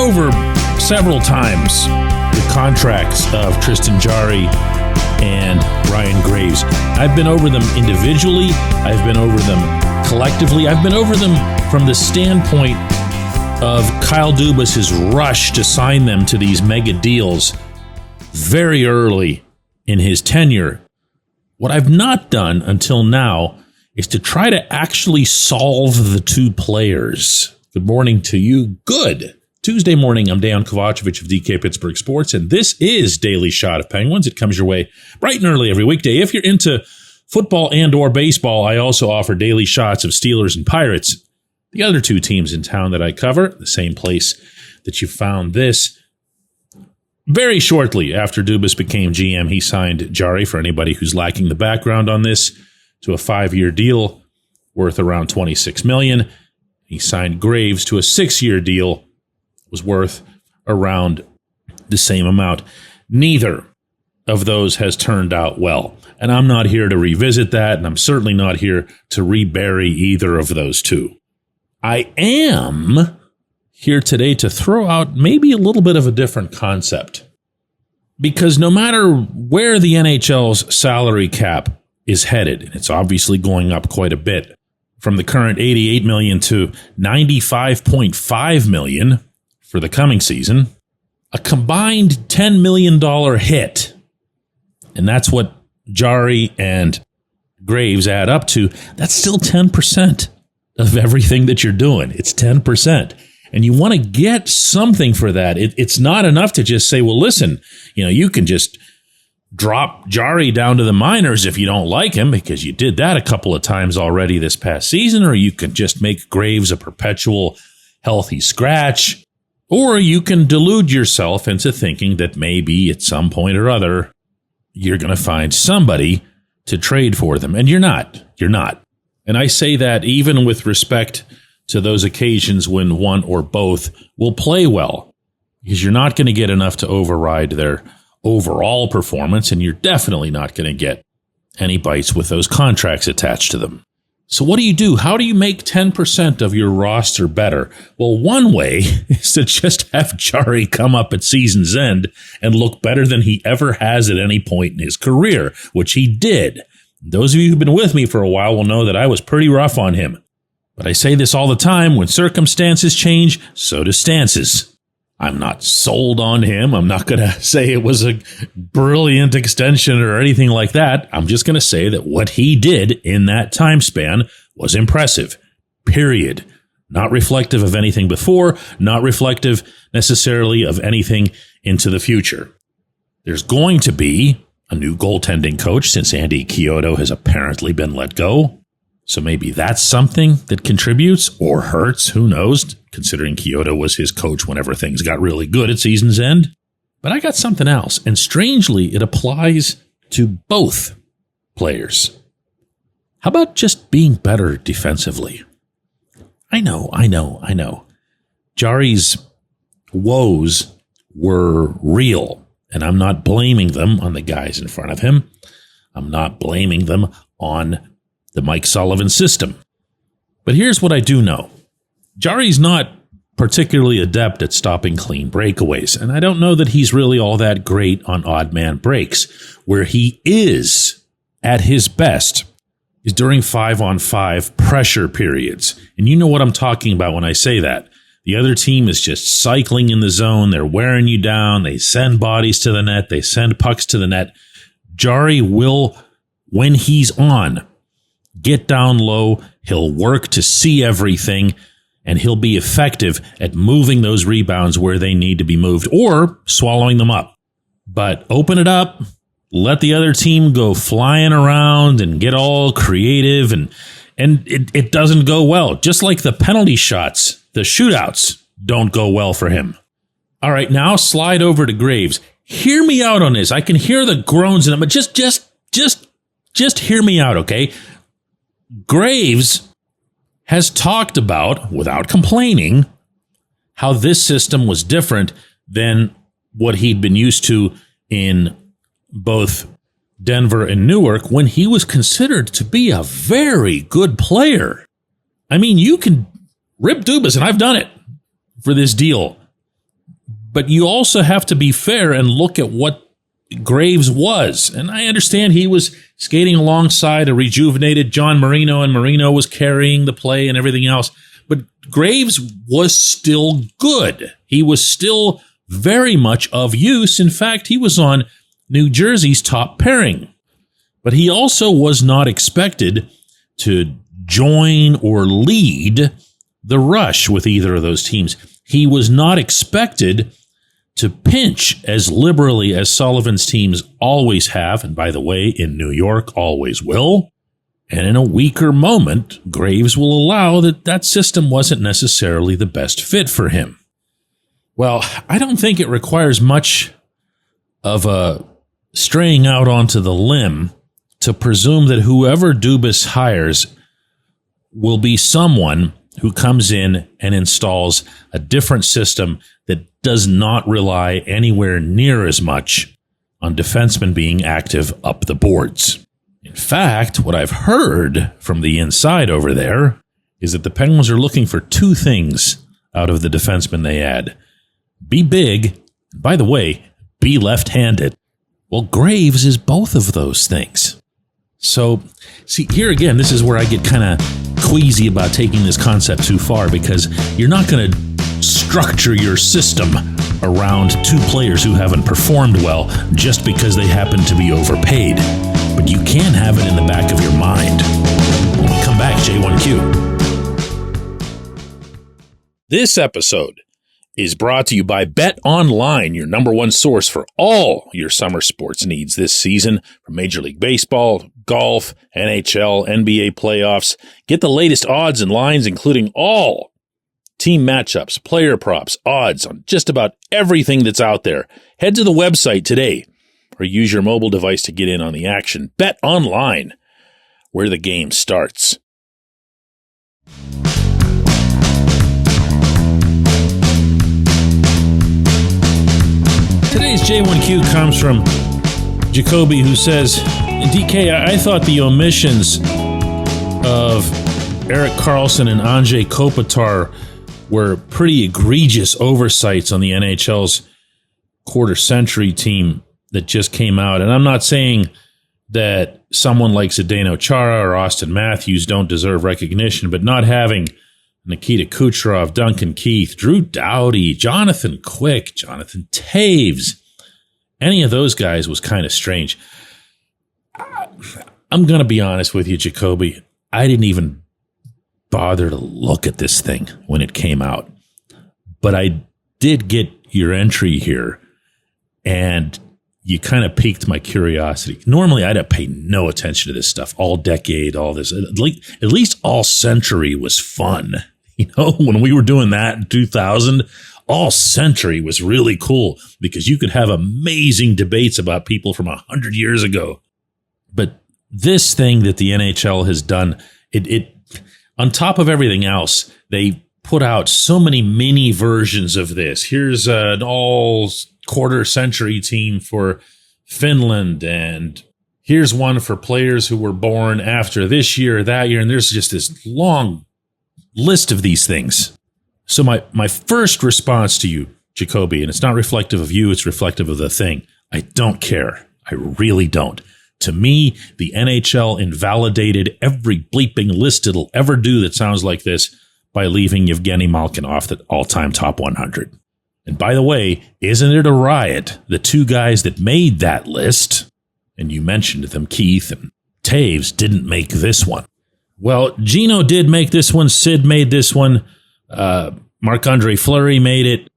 over several times the contracts of Tristan Jarry and Ryan Graves. I've been over them individually. I've been over them collectively. I've been over them from the standpoint of Kyle Dubas's rush to sign them to these mega deals very early in his tenure. What I've not done until now is to try to actually solve the two players. Good morning to you. Good Tuesday morning. I'm Dejan Kovacevic of DK Pittsburgh Sports, and this is Daily Shot of Penguins. It comes your way bright and early every weekday. If you're into football and or baseball, I also offer daily shots of Steelers and Pirates, the other two teams in town that I cover, the same place that you found this. Very shortly after Dubas became GM, he signed Jarry, for anybody who's lacking the background on this, to a 5-year deal worth around $26 million. He signed Graves to a 6-year deal, was worth around the same amount. Neither of those has turned out well. And I'm not here to revisit that, and I'm certainly not here to rebury either of those two. I am here today to throw out maybe a little bit of a different concept. Because no matter where the NHL's salary cap is headed, and it's obviously going up quite a bit, from the current $88 million to $95.5 million for the coming season, a combined $10 million hit, and that's what Jarry and Graves add up to, that's still 10% of everything that you're doing. It's 10%. And you want to get something for that. It's not enough to just say, well, listen, you can just drop Jarry down to the minors if you don't like him, because you did that a couple of times already this past season, or you can just make Graves a perpetual healthy scratch, or you can delude yourself into thinking that maybe at some point or other, you're going to find somebody to trade for them. And you're not. And I say that even with respect to those occasions when one or both will play well, because you're not going to get enough to override their overall performance, and you're definitely not going to get any bites with those contracts attached to them. So what do you do? How do you make 10% of your roster better? Well, one way is to just have Jarry come up at season's end and look better than he ever has at any point in his career, which he did. Those of you who've been with me for a while will know that I was pretty rough on him. But I say this all the time, when circumstances change, so do stances. I'm not sold on him. I'm not going to say it was a brilliant extension or anything like that. I'm just going to say that what he did in that time span was impressive, period. Not reflective of anything before, not reflective necessarily of anything into the future. There's going to be a new goaltending coach since Andy Chiodo has apparently been let go. So maybe that's something that contributes or hurts, who knows, considering Chiodo was his coach whenever things got really good at season's end. But I got something else, and strangely, it applies to both players. How about just being better defensively? I know. Jarry's woes were real, and I'm not blaming them on the guys in front of him. I'm not blaming them on the Mike Sullivan system. But here's what I do know. Jarry's not particularly adept at stopping clean breakaways, and I don't know that he's really all that great on odd man breaks. Where he is at his best is during 5-on-5 pressure periods. And you know what I'm talking about when I say that. The other team is just cycling in the zone. They're wearing you down. They send bodies to the net. They send pucks to the net. Jarry will, when he's on, get down low, he'll work to see everything, and he'll be effective at moving those rebounds where they need to be moved or swallowing them up. But open it up, let the other team go flying around and get all creative, and it doesn't go well. Just like the penalty shots, the shootouts don't go well for him. All right, now slide over to Graves. Hear me out on this. I can hear the groans in them, but just hear me out, okay? Graves has talked about, without complaining, how this system was different than what he'd been used to in both Denver and Newark when he was considered to be a very good player. I mean, you can rip Dubas, and I've done it for this deal. But you also have to be fair and look at what Graves was. And I understand he was skating alongside a rejuvenated John Marino, and Marino was carrying the play and everything else. But Graves was still good. He was still very much of use. In fact, he was on New Jersey's top pairing. But he also was not expected to join or lead the rush with either of those teams. He was not expected to pinch as liberally as Sullivan's teams always have, and by the way, in New York, always will. And in a weaker moment, Graves will allow that system wasn't necessarily the best fit for him. Well, I don't think it requires much of a straying out onto the limb to presume that whoever Dubas hires will be someone who comes in and installs a different system that does not rely anywhere near as much on defensemen being active up the boards. In fact, what I've heard from the inside over there is that the Penguins are looking for two things out of the defensemen they add. Be big, and by the way, be left-handed. Well, Graves is both of those things. So, see, here again, this is where I get kind of queasy about taking this concept too far, because you're not going to structure your system around two players who haven't performed well just because they happen to be overpaid. But you can have it in the back of your mind. When we come back, J1Q. This episode is brought to you by Bet Online, your number one source for all your summer sports needs this season, from Major League Baseball, golf, NHL, NBA playoffs. Get the latest odds and lines, including all team matchups, player props, odds on just about everything that's out there. Head to the website today or use your mobile device to get in on the action. Bet Online, where the game starts. Today's J1Q comes from Jacoby, who says, DK, I thought the omissions of Erik Karlsson and Andrei Kopitar were pretty egregious oversights on the NHL's quarter-century team that just came out. And I'm not saying that someone like Zdeno Chara or Austin Matthews don't deserve recognition, but not having Nikita Kucherov, Duncan Keith, Drew Doughty, Jonathan Quick, Jonathan Taves, any of those guys was kind of strange. I'm going to be honest with you, Jacoby. I didn't even bother to look at this thing when it came out. But I did get your entry here, and you kind of piqued my curiosity. Normally, I'd have paid no attention to this stuff. All decade, all this. At least all century was fun. You know, when we were doing that in 2000, all century was really cool because you could have amazing debates about people from 100 years ago. But this thing that the NHL has done, it on top of everything else, they put out so many mini versions of this. Here's an all quarter century team for Finland, and here's one for players who were born after this year or that year. And there's just this long list of these things. So my first response to you, Jacoby, and it's not reflective of you, it's reflective of the thing. I don't care. I really don't. To me, the NHL invalidated every bleeping list it'll ever do that sounds like this by leaving Evgeny Malkin off the all-time top 100. And by the way, isn't it a riot? The two guys that made that list, and you mentioned them, Keith and Taves, didn't make this one. Well, Gino did make this one. Sid made this one. Marc-Andre Fleury made it.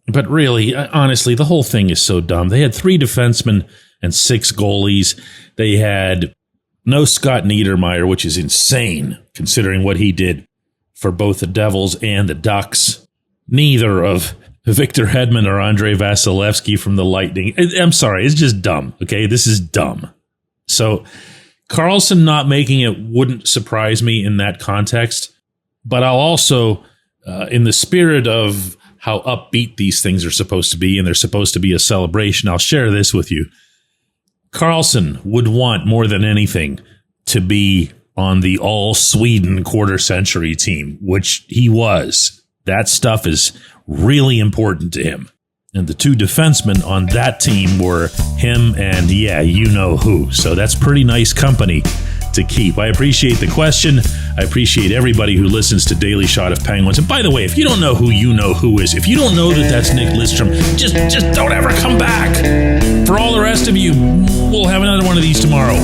But really, honestly, the whole thing is so dumb. They had 3 defensemen and 6 goalies. They had no Scott Niedermayer, which is insane, considering what he did for both the Devils and the Ducks. Neither of Victor Hedman or Andrei Vasilevsky from the Lightning. I'm sorry, it's just dumb, okay? This is dumb. So Karlsson not making it wouldn't surprise me in that context, but I'll also, in the spirit of how upbeat these things are supposed to be, and they're supposed to be a celebration, I'll share this with you. Karlsson would want more than anything to be on the all-Sweden quarter-century team, which he was. That stuff is really important to him. And the two defensemen on that team were him and, yeah, you know who. So that's pretty nice company to keep. I appreciate the question. I appreciate everybody who listens to Daily Shot of Penguins. And by the way, if you don't know who you know who is, if you don't know that that's Nick Lidstrom, just don't ever come back. For all the rest of you, we'll have another one of these tomorrow.